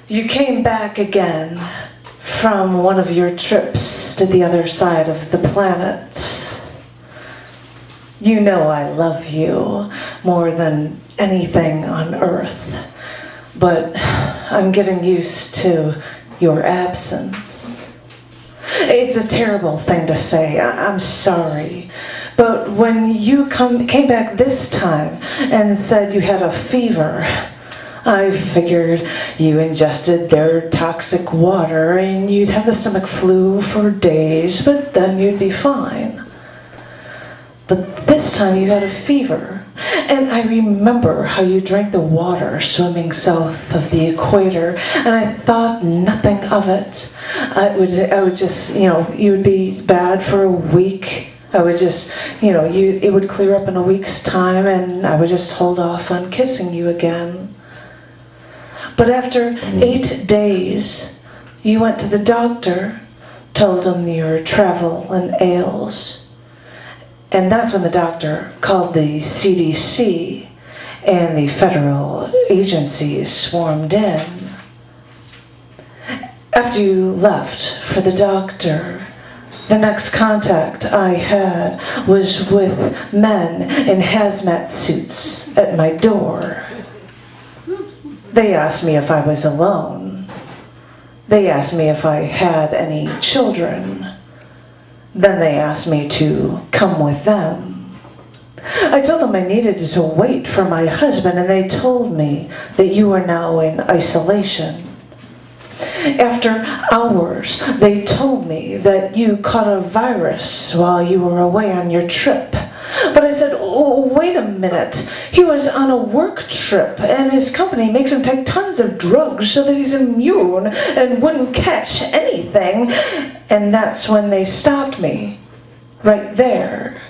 You came back again from one of your trips to the other side of the planet. You know I love you more than anything on Earth, but I'm getting used to your absence. It's a terrible thing to say, I'm sorry, but when you came back this time and said you had a fever, I figured you ingested their toxic water and you'd have the stomach flu for days, but then you'd be fine. But this time you had a fever, and I remember how you drank the water swimming south of the equator, and I thought nothing of it. I would just, you would be bad for a week. I would just, it would clear up in a week's time, and I would just hold off on kissing you again. But after 8 days, you went to the doctor, told him your travel and ails. And that's when the doctor called the CDC and the federal agencies swarmed in. After you left for the doctor, the next contact I had was with men in hazmat suits at my door. They asked me if I was alone. They asked me if I had any children. Then they asked me to come with them. I told them I needed to wait for my husband, and they told me that you are now in isolation. After hours, they told me that you caught a virus while you were away on your trip. But I said, oh, wait a minute. He was on a work trip, and his company makes him take tons of drugs so that he's immune and wouldn't catch anything. And that's when they stopped me, right there.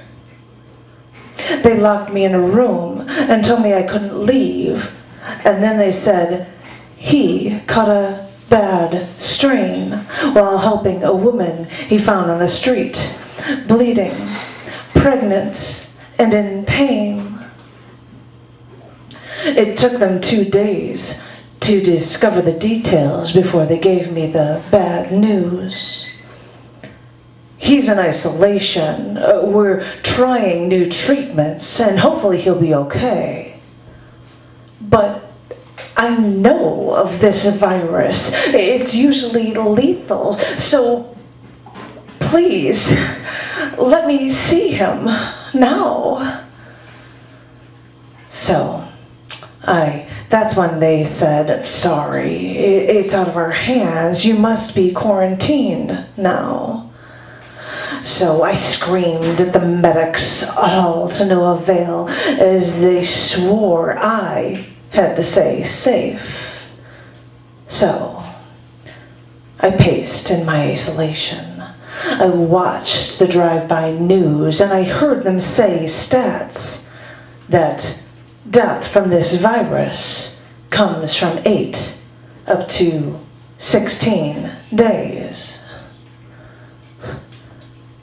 They locked me in a room and told me I couldn't leave. And then they said he caught a bad strain while helping a woman he found on the street, bleeding, pregnant, and in pain. It took them 2 days to discover the details before they gave me the bad news. He's in isolation. We're trying new treatments, and hopefully he'll be okay. But I know of this virus. It's usually lethal, so please, let me see him now. So, that's when they said, sorry, it's out of our hands. You must be quarantined now. So I screamed at the medics, all to no avail, as they swore I had to say safe. So I paced in my isolation. I watched the drive-by news, and I heard them say stats that death from this virus comes from 8 up to 16 days.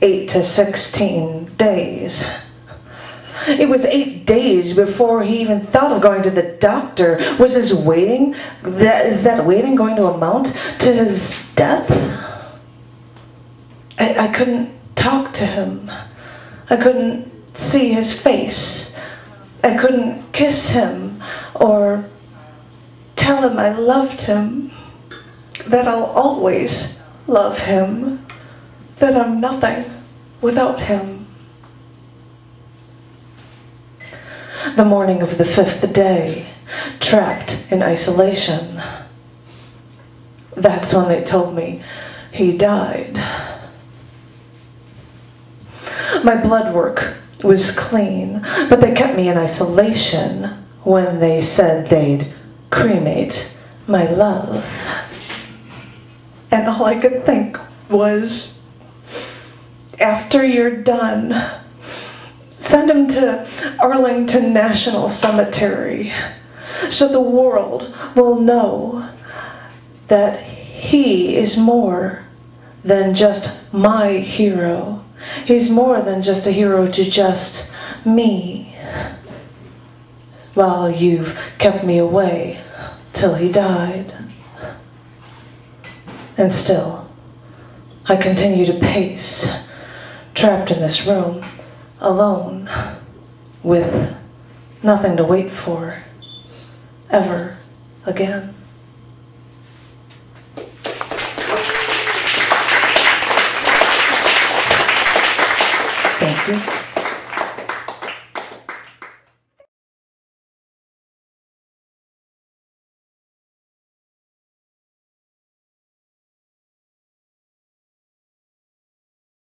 8 to 16 days. It was 8 days before he even thought of going to the doctor. Was his waiting, is that waiting going to amount to his death? I couldn't talk to him. I couldn't see his face. I couldn't kiss him or tell him I loved him, that I'll always love him, that I'm nothing without him. The morning of the 5th day, trapped in isolation, that's when they told me he died. My blood work was clean, but they kept me in isolation when they said they'd cremate my love. And all I could think was, after you're done, send him to Arlington National Cemetery so the world will know that he is more than just my hero. He's more than just a hero to just me, while you've kept me away till he died. And still, I continue to pace, trapped in this room, alone, with nothing to wait for, ever again.